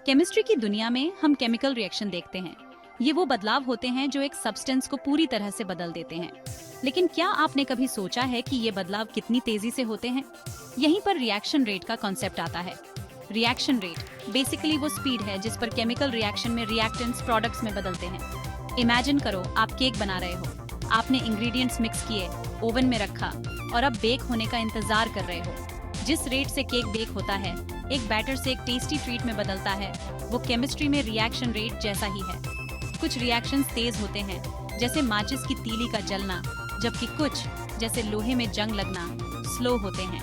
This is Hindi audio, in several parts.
केमिस्ट्री की दुनिया में हम केमिकल रिएक्शन देखते हैं। ये वो बदलाव होते हैं जो एक सब्सटेंस को पूरी तरह से बदल देते हैं। लेकिन क्या आपने कभी सोचा है कि ये बदलाव कितनी तेजी से होते हैं? यहीं पर रिएक्शन रेट का कॉन्सेप्ट आता है। रिएक्शन रेट बेसिकली वो स्पीड है जिस पर केमिकल रिएक्शन में रिएक्टेंट्स प्रोडक्ट्स में बदलते हैं। इमेजिन करो, आप केक बना रहे हो। आपने इंग्रेडिएंट्स मिक्स किए, ओवन में रखा और अब बेक होने का इंतजार कर रहे हो। जिस रेट से केक बेक होता है, एक बैटर से एक टेस्टी ट्रीट में बदलता है, वो केमिस्ट्री में रिएक्शन रेट जैसा ही है। कुछ रिएक्शंस तेज होते हैं, जैसे माचिस की तीली का जलना, जबकि कुछ, जैसे लोहे में जंग लगना, स्लो होते हैं।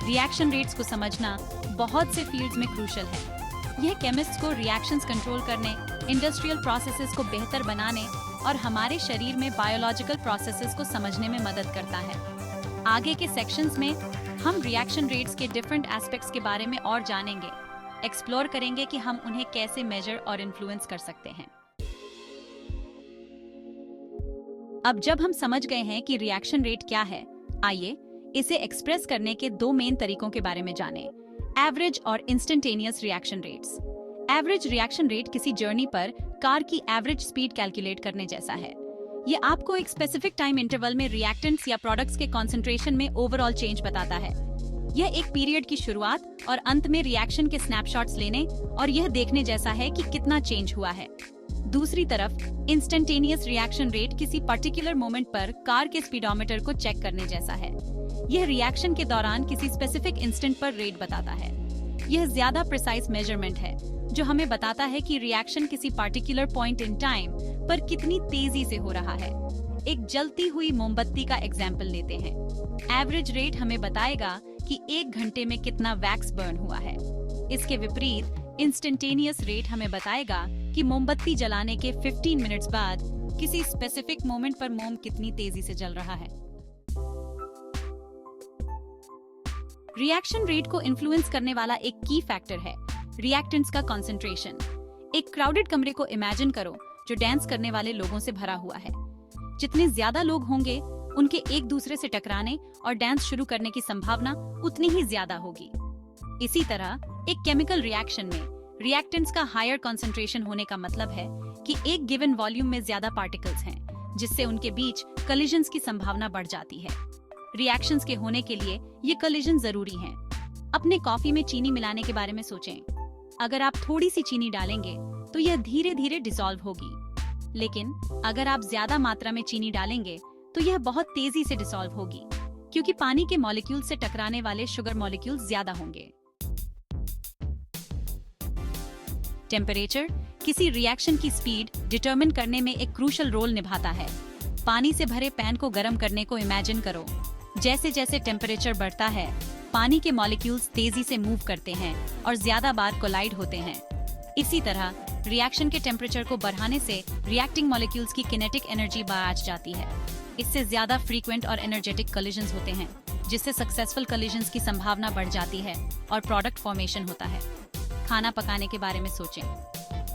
रिएक्शन रेट्स को समझना बहुत से फील्ड्स में क्रूशल है। यह केमिस्ट्स को रिएक्शंस कंट्रोल करने, इंडस्ट्रियल प्रोसेसेस को बेहतर बनाने और हमारे शरीर में बायोलॉजिकल प्रोसेसेस को समझने में मदद करता है। आगे के सेक्शंस में हम रिएक्शन रेट्स के डिफरेंट एस्पेक्ट्स के बारे में और जानेंगे, एक्सप्लोर करेंगे कि हम उन्हें कैसे मेजर और इन्फ्लुएंस कर सकते हैं। अब जब हम समझ गए हैं कि रिएक्शन रेट क्या है, आइए इसे एक्सप्रेस करने के दो मेन तरीकों के बारे में जानें, एवरेज और instantaneous reaction rates. Average reaction rate किसी जर्नी पर कार की एवरेज स्पीड कैलकुलेट करने जैसा है। ये आपको एक स्पेसिफिक टाइम इंटरवल में रिएक्टेंट्स या प्रोडक्ट्स के कॉन्सेंट्रेशन में ओवरऑल चेंज बताता है। यह एक पीरियड की शुरुआत और अंत में रिएक्शन के स्नैपशॉट्स लेने और यह देखने जैसा है कि कितना चेंज हुआ है। दूसरी तरफ इंस्टेंटेनियस रिएक्शन रेट किसी पर्टिकुलर मोमेंट पर कार के स्पीडोमीटर को चेक करने जैसा है। यह रिएक्शन के दौरान किसी स्पेसिफिक इंस्टेंट पर रेट बताता है। यह ज्यादा प्रिसाइज मेजरमेंट है जो हमें बताता है कि रिएक्शन किसी पर्टिकुलर पॉइंट इन टाइम पर कितनी तेजी से हो रहा है। एक जलती हुई मोमबत्ती का एग्जाम्पल लेते हैं। एवरेज रेट हमें बताएगा कि 1 घंटे में कितना वैक्स बर्न हुआ है। इसके विपरीत इंस्टेंटेनियस रेट हमें बताएगा कि मोमबत्ती जलाने के 15 मिनट्स बाद किसी स्पेसिफिक मोमेंट पर मोम कितनी तेजी से जल रहा है। रिएक्शन रेट को इन्फ्लुएंस करने वाला एक की फैक्टर है रिएक्टेंट्स का कंसंट्रेशन। एक क्राउडेड कमरे को इमेजिन करो जो डांस करने वाले लोगों से भरा हुआ है। जितने ज्यादा लोग होंगे, उनके एक दूसरे से टकराने और डांस शुरू करने की संभावना उतनी ही ज्यादा होगी। इसी तरह एक केमिकल रिएक्शन में रिएक्टेंट्स का हायर कंसंट्रेशन होने का मतलब है कि एक गिवन वॉल्यूम में ज्यादा पार्टिकल्स हैं, जिससे उनके बीच कलिजन्स की संभावना बढ़ जाती है। रिएक्शंस के होने के लिए ये कलिजन जरूरी हैं। अपने कॉफी में चीनी मिलाने के बारे में सोचें। अगर आप थोड़ी सी चीनी डालेंगे तो यह धीरे धीरे डिसॉल्व होगी, लेकिन अगर आप ज्यादा मात्रा में चीनी डालेंगे तो यह बहुत तेजी से डिसॉल्व होगी, क्योंकि पानी के मॉलिक्यूल से टकराने वाले शुगर मॉलिक्यूल ज्यादा होंगे। टेम्परेचर किसी रिएक्शन की स्पीड डिटरमिन करने में एक क्रूशल रोल निभाता है। पानी से भरे पैन को गर्म करने को इमेजिन करो। जैसे जैसे टेम्परेचर बढ़ता है, पानी के मॉलिक्यूल्स तेजी से मूव करते हैं और ज्यादा बार कोलाइड होते हैं। इसी तरह रिएक्शन के टेम्परेचर को बढ़ाने से रिएक्टिंग मॉलिक्यूल्स की किनेटिक एनर्जी बढ़ जाती है। इससे ज्यादा फ्रीक्वेंट और एनर्जेटिक कलिजन्स होते हैं, जिससे सक्सेसफुल कलिजन्स की संभावना बढ़ जाती है और प्रोडक्ट फॉर्मेशन होता है। खाना पकाने के बारे में सोचें।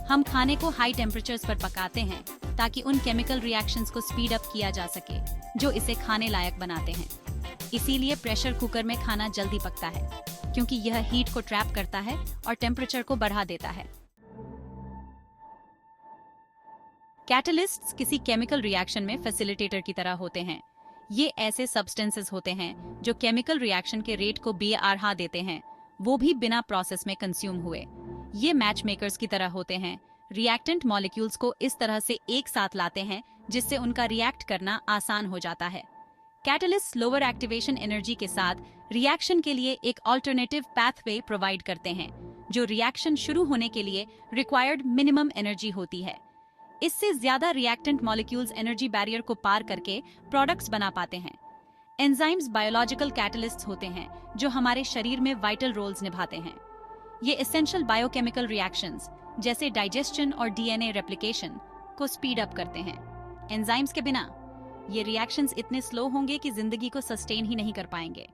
हम खाने को हाई टेम्परेचर्स पर पकाते हैं ताकि उन केमिकल रिएक्शंस को स्पीड अप किया जा सके जो इसे खाने लायक बनाते हैं। इसीलिए प्रेशर कुकर में खाना जल्दी पकता है, क्योंकि यह हीट को ट्रैप करता है और टेम्परेचर को बढ़ा देता है। कैटलिस्ट्स किसी केमिकल रिएक्शन में फैसिलिटेटर की तरह होते हैं। ये ऐसे सब्सटेंसेस होते हैं जो केमिकल रिएक्शन के रेट को बढ़ा देते हैं, वो भी बिना प्रोसेस में कंज्यूम हुए। ये मैच मेकर्स की तरह होते हैं। रिएक्टेंट मॉलिक्यूल्स को इस तरह से एक साथ लाते हैं जिससे उनका रिएक्ट करना आसान हो जाता है। कैटलिस्ट लोअर एक्टिवेशन एनर्जी के साथ रिएक्शन के लिए एक अल्टरनेटिव पाथवे प्रोवाइड करते हैं, जो रिएक्शन शुरू होने के लिए रिक्वायर्ड मिनिमम एनर्जी होती है। इससे ज्यादा रिएक्टेंट मॉलिक्यूल्स एनर्जी बैरियर को पार करके प्रोडक्ट्स बना पाते हैं। एंजाइम्स बायोलॉजिकल कैटलिस्ट्स होते हैं जो हमारे शरीर में वाइटल रोल्स निभाते हैं। ये एसेंशियल बायोकेमिकल रिएक्शंस जैसे डाइजेशन और डीएनए रेप्लिकेशन को स्पीड अप करते हैं। एंजाइम्स के बिना ये रिएक्शंस इतने स्लो होंगे कि जिंदगी को सस्टेन ही नहीं कर पाएंगे।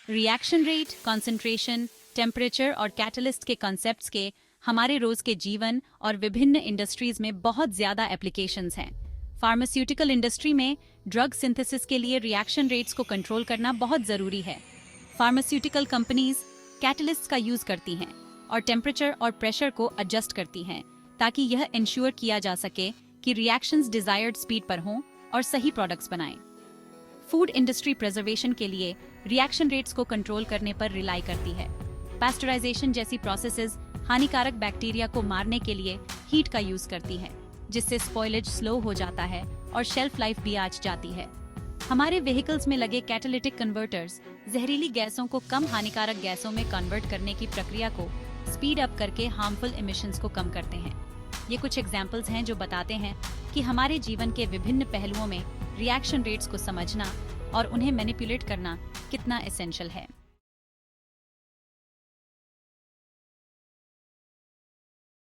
रिएक्शन रेट, कंसंट्रेशन, टेम्परेचर और कैटलिस्ट के कॉन्सेप्ट्स के हमारे रोज के जीवन और विभिन्न इंडस्ट्रीज में बहुत ज्यादा एप्लीकेशंस हैं। फार्मास्यूटिकल इंडस्ट्री में ड्रग सिंथेसिस के लिए रिएक्शन रेट्स को कंट्रोल करना बहुत जरूरी है। फार्मास्यूटिकल कंपनीज कैटलिस्ट्स का यूज करती हैं और टेम्परेचर और प्रेशर को एडजस्ट करती हैं ताकि यह इंश्योर किया जा सके कि रिएक्शंस डिजायर्ड स्पीड पर हों और सही प्रोडक्ट्स बनाएं। फूड इंडस्ट्री प्रिजर्वेशन के लिए रिएक्शन रेट्स को कंट्रोल करने पर रिलाई करती है। पास्चराइजेशन जैसी प्रोसेसेस हानिकारक बैक्टीरिया को मारने के लिए हीट का यूज करती है, जिससे स्पॉइलेज स्लो हो जाता है और शेल्फ लाइफ भी आज जाती है। हमारे व्हीकल्स में लगे कैटालिटिक कन्वर्टर्स जहरीली गैसों को कम हानिकारक गैसों में कन्वर्ट करने की प्रक्रिया को स्पीड अप करके हार्मफुल इमिशंस को कम करते हैं। ये कुछ एग्जाम्पल्स हैं जो बताते हैं कि हमारे जीवन के विभिन्न पहलुओं में रिएक्शन रेट्स को समझना और उन्हें मैनिपुलेट करना कितना एसेंशियल है।